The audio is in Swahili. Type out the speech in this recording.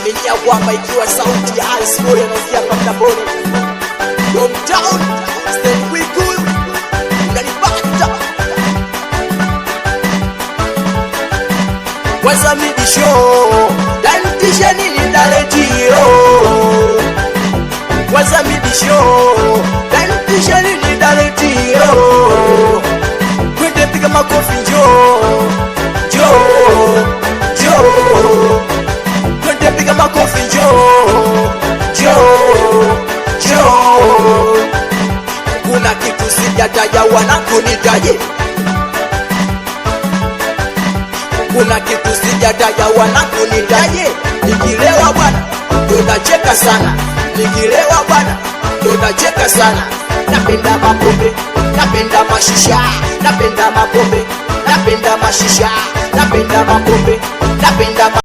Aminia kwamba ikiwa sauti ya Alice Boy anaingia hapa mtamboni Hometown Stand We Cool unanipata Kwanza midisho Dantisha nini daletio Kwanza midisho Dantisha nini daletio Kwende piga makofi njoo Kwende piga makofi njoo Kuna kitu sijataja wanangu nitaje Kuna kitu sijataja wanangu nitaje Nikilewa bwana tunacheka sana Nikilewa bwana tunacheka sana Napenda mapombe, napenda mashisha Napenda mapombe, napenda mashisha Napenda mapombe, napenda